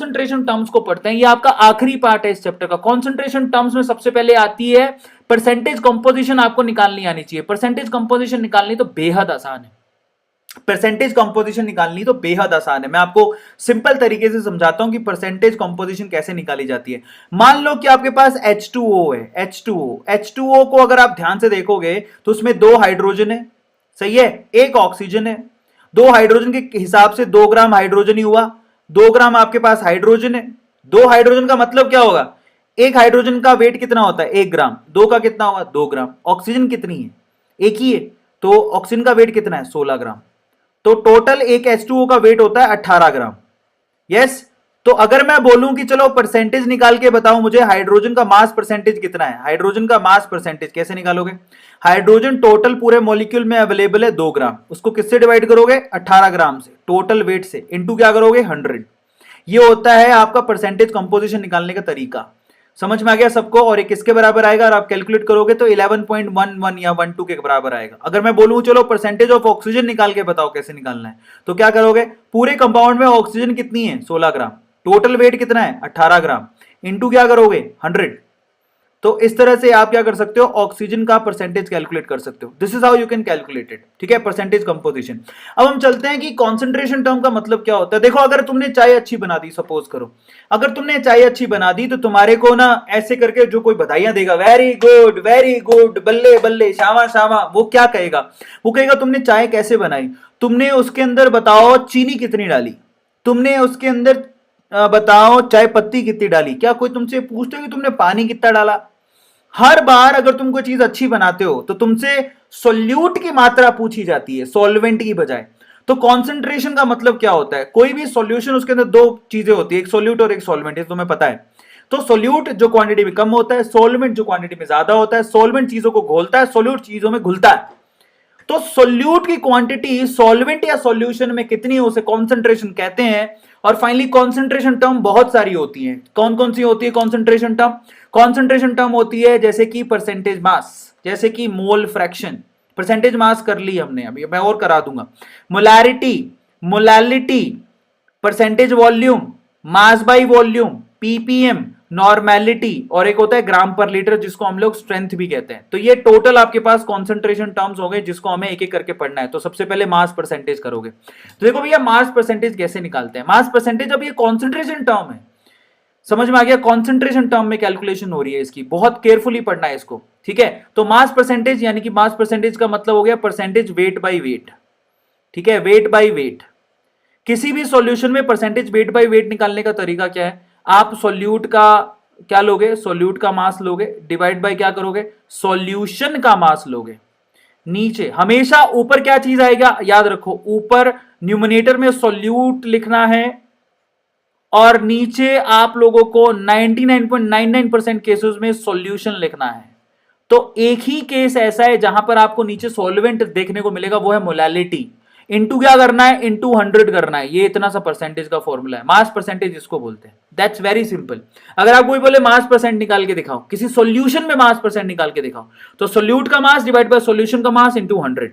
Concentration terms को पढ़ते हैं। ये आपका आखिरी पार्ट है इस चैप्टर का। कॉन्सेंट्रेशन टर्म्स में सबसे पहले आती है परसेंटेज कंपोजिशन, आपको निकालनी आनी चाहिए। परसेंटेज कंपोजिशन निकालनी तो बेहद आसान है, परसेंटेज कंपोजिशन निकालनी तो बेहद आसान है। मैं आपको सिंपल तरीके से समझाता हूं कि परसेंटेज कंपोजिशन कैसे निकाली जाती है। मान लो कि आपके पास H2O है, H2O को अगर आप ध्यान से देखोगे तो उसमें 2 हाइड्रोजन है, सही है, 1 ऑक्सीजन है। 2 हाइड्रोजन के हिसाब से 2 ग्राम हाइड्रोजन ही हुआ, 2 ग्राम आपके पास हाइड्रोजन है। 2 हाइड्रोजन का मतलब क्या होगा, एक हाइड्रोजन का वेट कितना होता है 1 ग्राम, 2 का कितना हुआ 2 ग्राम। ऑक्सीजन कितनी है, एक ही है, तो ऑक्सीजन का वेट कितना है 16 ग्राम। तो टोटल एक H2O का वेट होता है 18 ग्राम। यस, तो अगर मैं बोलूं कि चलो परसेंटेज निकाल के बताओ मुझे हाइड्रोजन का मास परसेंटेज कितना है, हाइड्रोजन का मास परसेंटेज कैसे निकालोगे। हाइड्रोजन टोटल पूरे मॉलिक्यूल में अवेलेबल है 2 ग्राम, उसको किससे डिवाइड करोगे 18 ग्राम से, टोटल वेट से, इनटू क्या करोगे 100। ये होता है आपका परसेंटेज कंपोजिशन निकालने का तरीका। समझ में आ गया सबको। और ये किसके बराबर आएगा, और आप कैलकुलेट करोगे तो 11.11 या 12 के बराबर आएगा। अगर मैं बोलूं चलो परसेंटेज ऑफ ऑक्सीजन निकाल के बताओ कैसे निकालना है, तो क्या करोगे, पूरे कंपाउंड में ऑक्सीजन कितनी है 16 ग्राम, टोटल वेट कितना है 18 ग्राम, इनटू क्या करोगे 100। तो इस तरह से आप क्या कर सकते हो, ऑक्सीजन का परसेंटेज कैलकुलेट कर सकते हो। This is how you can calculate it, ठीक है, परसेंटेज कंपोजिशन। अब हम चलते हैं कि कॉन्सेंट्रेशन टर्म का मतलब क्या होता है। देखो, अगर तुमने चाय अच्छी बना दी, सपोज करो अगर तुमने चाय अच्छी बना दी, तो तुम्हारे को ना ऐसे करके जो कोई बधाइयां देगा, वेरी गुड, बल्ले बल्ले, शामा शामा, वो क्या कहेगा, वो कहेगा तुमने चाय कैसे बनाई, तुमने उसके अंदर बताओ चीनी कितनी डाली, तुमने उसके अंदर बताओ चाय पत्ती कितनी डाली। क्या कोई तुमसे पूछते हो कि तुमने पानी कितना डाला। हर बार अगर तुम कोई चीज अच्छी बनाते हो तो तुमसे सोल्यूट की मात्रा पूछी जाती है, सॉल्वेंट की बजाय। तो कॉन्सेंट्रेशन का मतलब क्या होता है, कोई भी सॉल्यूशन उसके अंदर 2 चीजें होती है, एक सोल्यूट और एक सॉल्वेंट, ये तुम्हें पता है। तो सोल्यूट जो क्वांटिटी में कम होता है, सोल्वेंट जो क्वांटिटी में ज्यादा होता है। सोल्वेंट चीजों को घोलता है, सोल्यूट चीजों में घुलता है। तो सोल्यूट की क्वांटिटी सॉल्वेंट या सॉल्यूशन में कितनी है उसे कॉन्सेंट्रेशन कहते हैं। और फाइनली कॉन्सेंट्रेशन टर्म बहुत सारी होती हैं। कौन कौन सी होती है कॉन्सेंट्रेशन टर्म, कॉन्सेंट्रेशन टर्म होती है जैसे कि परसेंटेज मास, जैसे कि मोल फ्रैक्शन, परसेंटेज मास कर ली हमने, अभी मैं और करा दूंगा। Molarity, molality, percentage volume, mass by volume, ppm, normality, और एक होता है ग्राम पर लीटर जिसको हम लोग स्ट्रेंथ भी कहते हैं। तो ये टोटल आपके पास कॉन्सेंट्रेशन टर्म्स हो गए जिसको हमें एक एक करके पढ़ना है। तो सबसे पहले मास परसेंटेज करोगे, तो देखो भैया मास परसेंटेज कैसे निकालते हैं। मास परसेंटेज, अब ये कॉन्सेंट्रेशन टर्म है, समझ में आ गया, कॉन्सेंट्रेशन टर्म में कैलकुलेशन हो रही है इसकी, बहुत केयरफुली पढ़ना है इसको, ठीक है। तो मास परसेंटेज यानी कि मास परसेंटेज का मतलब हो गया परसेंटेज वेट बाय वेट, ठीक है, वेट बाय वेट। किसी भी सॉल्यूशन में परसेंटेज वेट बाय वेट निकालने का तरीका क्या है, आप सॉल्यूट का क्या लोगे, सॉल्यूट का मास लोगे, डिवाइड बाय क्या करोगे, सॉल्यूशन का मास लोगे। नीचे हमेशा ऊपर क्या चीज आएगा, याद रखो, ऊपर न्यूमरेटर में सॉल्यूट लिखना है और नीचे आप लोगों को 99.99% केसेस में सॉल्यूशन लिखना है। तो एक ही केस ऐसा है जहां पर आपको नीचे सॉल्वेंट देखने को मिलेगा, वो है मोलैलिटी। इनटू क्या करना है, इनटू 100 करना है। ये इतना सा परसेंटेज का फॉर्मूला है, मास परसेंटेज इसको बोलते हैं। That's very simple. अगर आप कोई बोले मास परसेंट निकाल के दिखाओ, किसी सॉल्यूशन में मास परसेंट निकाल के दिखाओ, तो सोल्यूट का मास डिवाइड बाय सॉल्यूशन का मास इनटू 100।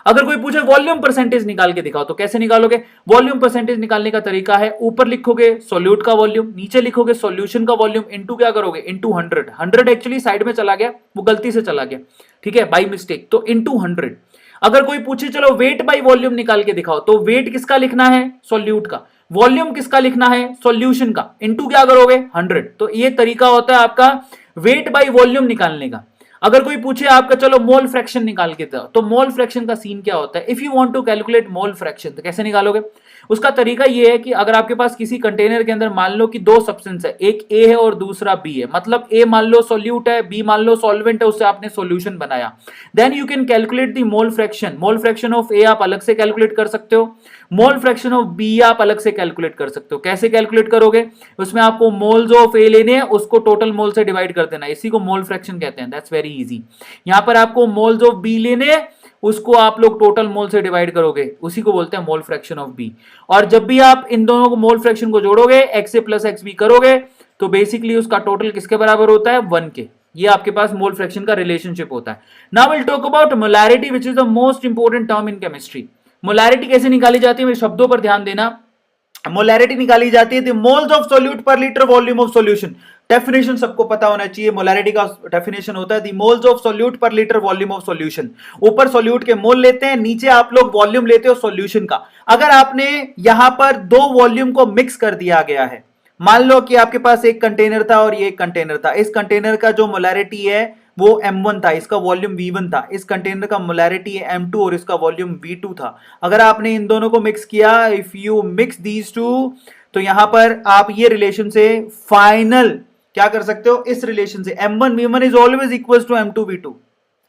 अगर कोई पूछे वॉल्यूम परसेंटेज निकाल के दिखाओ, तो कैसे निकालोगे, वॉल्यूम परसेंटेज निकालने का तरीका है, ऊपर लिखोगे सोल्यूट का वॉल्यूम, नीचे लिखोगे सॉल्यूशन का वॉल्यूम, इनटू क्या करोगे, इनटू 100। 100 एक्चुअली साइड में चला गया, वो गलती से चला गया, ठीक है, बाय मिस्टेक, तो इनटू 100। अगर कोई पूछे चलो वेट बाय वॉल्यूम निकाल के दिखाओ, तो वेट किसका लिखना है, सॉल्यूट का, वॉल्यूम किसका लिखना है, सॉल्यूशन का, इनटू क्या करोगे 100। तो ये तरीका होता है आपका वेट बाय वॉल्यूम निकालने का। अगर कोई पूछे आपका चलो मोल फ्रैक्शन निकाल के दो, तो मोल फ्रैक्शन का सीन क्या होता है, if you want to calculate mole fraction तो कैसे निकालोगे। उसका तरीका ये है कि अगर आपके पास किसी कंटेनर के अंदर मान लो कि 2 सब्सटेंस है, एक ए है और दूसरा बी है, मतलब ए मान लो सोल्यूट है, बी मान लो सॉल्वेंट है, उससे आपने सॉल्यूशन बनाया, then you can calculate the mole fraction. Mole fraction of A आप अलग से कैलकुलेट कर सकते हो, मोल फ्रैक्शन ऑफ बी आप अलग से कैलकुलेट कर सकते हो। कैसे कैलकुलेट करोगे, उसमें आपको मोल्स ऑफ ए लेने हैं, उसको टोटल मोल से डिवाइड कर देना, इसी को मोल फ्रैक्शन कहते हैं। That's very easy. यहां पर आपको मोल्स ऑफ बी लेने हैं, उसको आप लोग टोटल मोल से डिवाइड करोगे, उसी को बोलते हैं मोल फ्रैक्शन ऑफ बी। और जब भी आप इन दोनों को मोल फ्रैक्शन को जोड़ोगे, एक्स ए प्लस एक्स बी करोगे, तो बेसिकली उसका टोटल किसके बराबर होता है, 1 के। ये आपके पास मोल फ्रैक्शन का रिलेशनशिप होता है। Now will talk about molarity which is the most important term in chemistry. Molarity कैसे निकाली जाती है, मेरे शब्दों पर ध्यान देना। मोलैरिटी निकाली जाती है द मोल्स ऑफ सोल्यूट पर litre volume of solution. Definition सबको पता होना चाहिए, मोलैरिटी का डेफिनेशन होता है द मोल्स ऑफ सोल्यूट पर लीटर वॉल्यूम ऑफ सॉल्यूशन। ऊपर सोल्यूट के मोल लेते हैं, नीचे आप लोग वॉल्यूम लेते हो सॉल्यूशन का। अगर आपने यहां पर दो वॉल्यूम को मिक्स कर दिया गया है, मान लो कि आपके पास एक कंटेनर था और ये एक कंटेनर था, इस कंटेनर का जो मोलैरिटी है वो M1 था, इसका वॉल्यूम V1 था, इस कंटेनर का मोलैरिटी है M2 और इसका वॉल्यूम V2 था। अगर आपने इन दोनों को मिक्स किया, if you mix these two, तो यहां पर आप ये रिलेशन से फाइनल क्या कर सकते हो, इस रिलेशन से M1 V1 is always equal to M2 V2।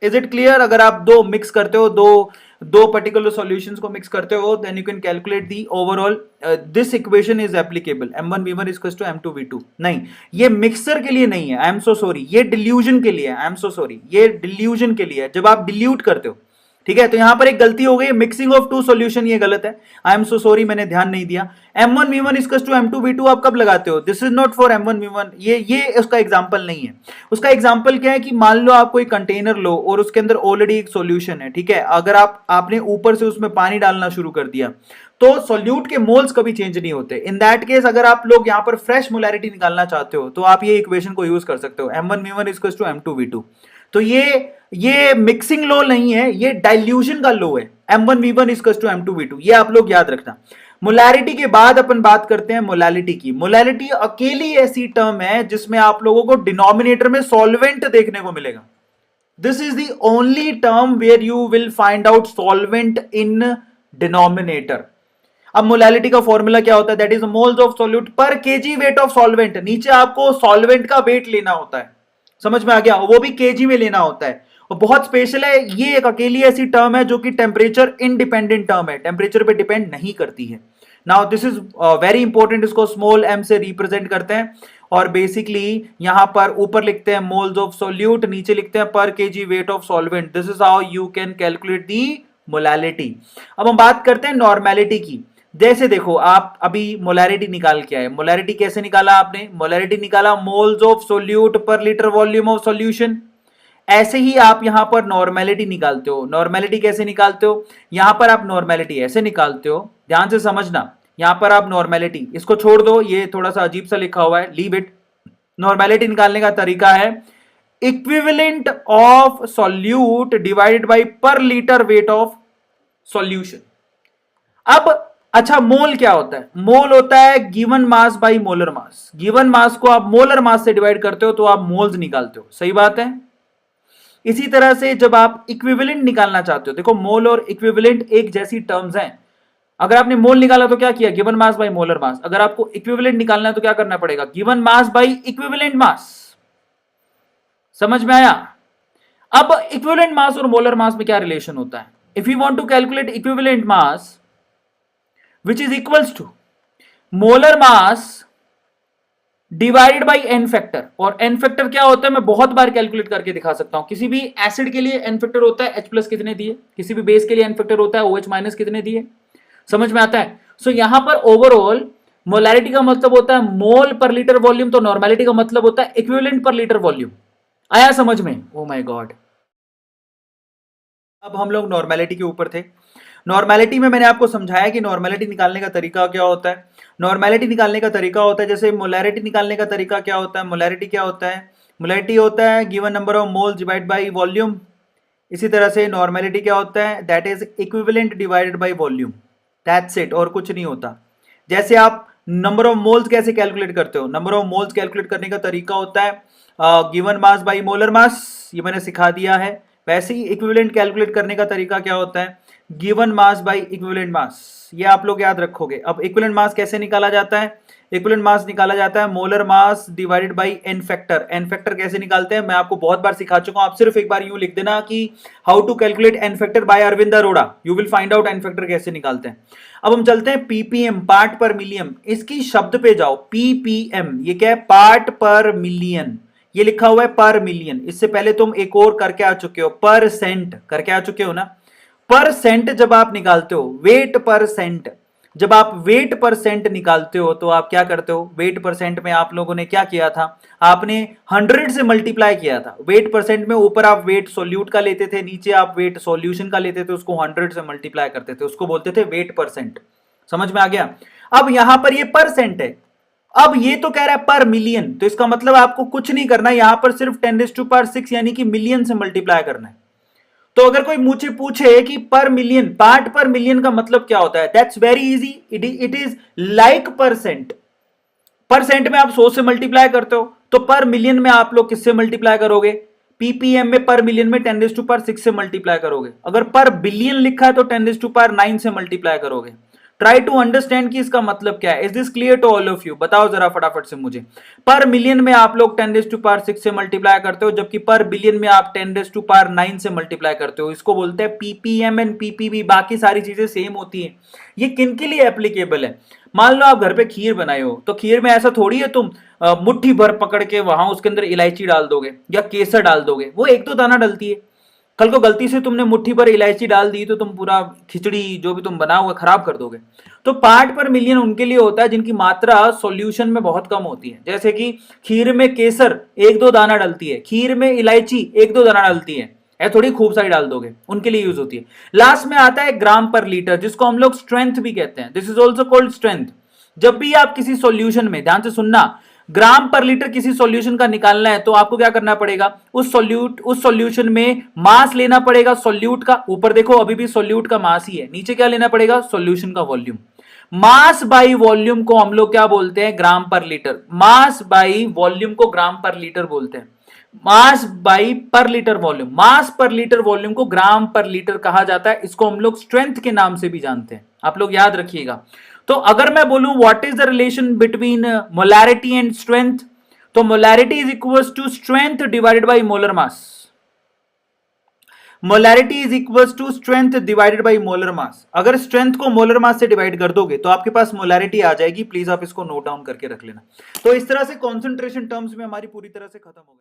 Is it clear? अगर आप दो मिक्स करते हो, दो पर्टिकुलर सॉल्यूशंस को मिक्स करते हो, then you can calculate the overall this equation is applicable M1 V1 is to M2 V2। नहीं, ये मिक्सर के लिए नहीं है, आई एम सो सॉरी, ये डिल्यूजन के लिए है, आई एम सो सॉरी, ये डिल्यूजन के लिए है, जब आप डिल्यूट करते हो। ठीक है, तो यहां पर एक गलती हो गई, मिक्सिंग ऑफ टू सॉल्यूशन, ये गलत है, आई एम सो सॉरी, मैंने ध्यान नहीं दिया। M1 V1 equal to M2 V2 आप कब लगाते हो? This is not for M1 V1, ये उसका एग्जांपल नहीं है। उसका एग्जांपल क्या है कि मान लो आप कोई कंटेनर लो और उसके अंदर ऑलरेडी एक सॉल्यूशन है, ठीक है, अगर आपने ऊपर से उसमें पानी डालना शुरू कर दिया तो सॉल्यूट के मोल्स कभी चेंज नहीं होते। इन दैट केस अगर आप लोग यहां पर फ्रेश मोलैरिटी निकालना चाहते हो तो आप ये इक्वेशन को यूज कर सकते हो, M1 V1 equal to M2 V2। तो ये मिक्सिंग लो नहीं है, ये डाइल्यूशन का लो है, M1 V1 equal to M2 V2, ये आप लोग याद रखना। मोलैरिटी के बाद अपन बात करते हैं मोलैलिटी की। मोलैलिटी अकेली ऐसी टर्म है जिसमें आप लोगों को डिनोमिनेटर में सॉल्वेंट देखने को मिलेगा। This is the only term where you will find out solvent in denominator. अब मोलैलिटी का फॉर्मूला क्या होता है? That is moles of solute per KG weight of solvent. नीचे आपको सॉल्वेंट का वेट लेना होता है, समझ में आ गया? वो भी केजी में लेना होता है, और बहुत स्पेशल है, ये एक अकेली ऐसी टर्म है जो कि टेम्परेचर इंडिपेंडेंट टर्म है, टेम्परेचर पे डिपेंड नहीं करती है। Now this is very important, इसको स्मॉल m से रिप्रेजेंट करते हैं और बेसिकली यहां पर ऊपर लिखते हैं मोल्स ऑफ सोल्यूट, नीचे लिखते हैं पर KG weight of solvent. This is how you can calculate the molality. अब हम बात करते हैं नॉर्मेलिटी की। जैसे देखो, आप अभी मोलैरिटी निकाल के आए, मोलैरिटी कैसे निकाला आपने? मोलैरिटी निकाला मोल्स ऑफ सोल्यूट पर लीटर वॉल्यूम ऑफ सॉल्यूशन। ऐसे ही आप यहां पर नॉर्मेलिटी निकालते हो। नॉर्मेलिटी कैसे निकालते हो? यहां पर आप नॉर्मेलिटी ऐसे निकालते हो, ध्यान से समझना, यहां पर आप नॉर्मेलिटी, इसको छोड़ दो, ये थोड़ा सा अजीब सा लिखा हुआ है, लीव इट। नॉर्मेलिटी निकालने का तरीका है equivalent of solute divided by पर लीटर वेट ऑफ सॉल्यूशन। अब अच्छा, मोल क्या होता है? मोल होता है given mass by molar mass. Given mass को आप मोलर मास से डिवाइड करते हो तो आप मोल्स निकालते हो, सही बात है। इसी तरह से जब आप इक्विवेलेंट निकालना चाहते हो, देखो मोल और इक्विवेलेंट एक जैसी टर्म्स हैं। अगर आपने मोल निकाला तो क्या किया? Given mass by molar mass. अगर आपको इक्विवेलेंट निकालना है तो क्या करना पड़ेगा? Given mass by equivalent mass. समझ में आया? अब इक्विवेलेंट मास और मोलर मास में क्या रिलेशन होता है? If you want to calculate equivalent mass which is equals to molar mass divided by n factor। और n factor क्या होता है मैं बहुत बार कैलकुलेट करके दिखा सकता हूं। किसी भी एसिड के लिए n factor होता है H+ कितने दिए, किसी भी बेस के लिए n factor होता है OH- कितने दिए, समझ में आता है? सो यहां पर ओवरऑल मोलैरिटी का मतलब होता है मोल पर लीटर वॉल्यूम, तो नॉर्मेलिटी का मतलब होता है इक्विवेलेंट पर लीटर वॉल्यूम। आया समझ में? Oh my God. अब हम लोग नॉर्मेलिटी के ऊपर थे। नॉर्मेलिटी में मैंने आपको समझाया कि नॉर्मेलिटी निकालने का तरीका क्या होता है। नॉर्मेलिटी निकालने का तरीका होता है, जैसे मोलैरिटी निकालने का तरीका क्या होता है? मोलैरिटी क्या होता है? मोलैरिटी होता है given number of moles divide by volume. इसी तरह से नॉर्मेलिटी क्या होता है? That is equivalent divided by volume, that's it, और कुछ नहीं होता। जैसे आप नंबर ऑफ मोल्स कैसे कैलकुलेट करते हो? नंबर ऑफ मोल्स कैलकुलेट करने का तरीका होता है given mass by molar mass, ये मैंने सिखा दिया है। वैसे ही इक्विवेलेंट कैलकुलेट करने का तरीका क्या होता है? Given mass by equivalent mass, ये आप लोग याद रखोगे। अब इक्विवेलेंट मास कैसे निकाला जाता है? इक्विवेलेंट मास निकाला जाता है molar mass divided by n factor. N factor कैसे निकालते हैं मैं आपको बहुत बार सिखा चुका हूं, आप सिर्फ एक बार यूं लिख देना कि how to calculate n factor by Arvind Arora, you will find out n factor कैसे निकालते हैं। अब हम चलते हैं पीपीएम, पार्ट पर मिलियन। इसकी शब्द पे जाओ, पीपीएम, ये क्या है? पार्ट पर मिलियन, ये लिखा हुआ है पर मिलियन। इससे पहले तुम एक और करके आ चुके हो, परसेंट करके आ चुके हो ना। परसेंट जब आप निकालते हो, वेट परसेंट, जब आप वेट परसेंट निकालते हो तो आप क्या करते हो? वेट परसेंट में आप लोगों ने क्या किया था? आपने 100 से मल्टीप्लाई किया था। वेट परसेंट में ऊपर आप वेट सोल्यूट का लेते थे, नीचे आप वेट सॉल्यूशन का लेते थे, उसको 100 से मल्टीप्लाई करते थे, उसको बोलते थे वेट परसेंट। समझ में आ गया? अब यहां पर ये परसेंट है, अब ये तो कह रहा है पर मिलियन, तो इसका मतलब आपको कुछ नहीं करना, यहां पर सिर्फ 10⁻6 यानी कि मिलियन से मल्टीप्लाई करना है। तो अगर कोई मुझे पूछे कि पर मिलियन, पार्ट पर मिलियन का मतलब क्या होता है, that's very easy, it is like percent. Percent में आप 100 से मल्टीप्लाई करते हो, तो पर मिलियन में आप लोग किससे मल्टीप्लाई करोगे, पीपीएम में पर मिलियन में 10⁻6 से मल्टीप्लाई करोगे। अगर पर बिलियन लिखा है तो 10⁻9 से मल्टीप्लाई करोगे। ट्राई टू अंडरस्टैंड कि इसका मतलब क्या है। Is this clear to all of you? बताओ जरा फटाफट से मुझे। पर मिलियन में आप लोग 10⁻6 से मल्टीप्लाई करते हो, जबकि पर बिलियन में आप 10⁻9 से मल्टीप्लाई करते हो। इसको बोलते हैं पीपीएम एंड पीपीबी। बाकी सारी चीजें सेम होती हैं। ये किन के लिए एप्लीकेबल है? मान लो आप घर पे खीर बनाए हो, तो खीर में ऐसा थोड़ी है तुम मुट्ठी भर पकड़ के वहां उसके अंदर इलायची डाल दोगे या केसर डाल दोगे, वो एक दो दाना डलती है। कल को गलती से तुमने मुट्ठी भर इलायची डाल दी तो तुम पूरा खिचड़ी जो भी तुम बनाओगे खराब कर दोगे। तो पार्ट पर मिलियन उनके लिए होता है जिनकी मात्रा सॉल्यूशन में बहुत कम होती है। जैसे कि खीर में केसर एक दो दाना डलती है, खीर में इलायची एक दो दाना डलती है, ऐ थोड़ी खूब सारी डाल दोगे, उनके लिए यूज होती है। लास्ट में आता है ग्राम पर लीटर, जिसको हम लोग स्ट्रेंथ भी कहते हैं। This is also called strength. जब भी आप किसी सॉल्यूशन में, ध्यान से सुनना, ग्राम पर लीटर किसी सॉल्यूशन का निकालना है तो आपको क्या करना पड़ेगा, उस सॉल्यूशन में मास लेना पड़ेगा सॉल्यूट का। ऊपर देखो अभी भी सॉल्यूट का मास ही है, नीचे क्या लेना पड़ेगा, सॉल्यूशन का वॉल्यूम। मास बाई वॉल्यूम को हम लोग क्या बोलते हैं, ग्राम पर लीटर। मास बाई वॉल्यूम को ग्राम पर लीटर बोलते हैं। मास बाई पर लीटर वॉल्यूम, मास पर लीटर वॉल्यूम को ग्राम पर लीटर कहा जाता है। इसको हम लोग स्ट्रेंथ के नाम से भी जानते हैं, आप लोग याद रखिएगा। तो अगर मैं बोलूं what is the relation between molarity and strength, तो molarity is equals to strength divided by molar mass. Molarity is equals to strength divided by molar mass. अगर स्ट्रेंथ को मोलर मास से डिवाइड कर दोगे तो आपके पास मोलैरिटी आ जाएगी। Please आप इसको नोट डाउन करके रख लेना। तो इस तरह से कॉन्सेंट्रेशन टर्म्स में हमारी पूरी तरह से खत्म हो गई।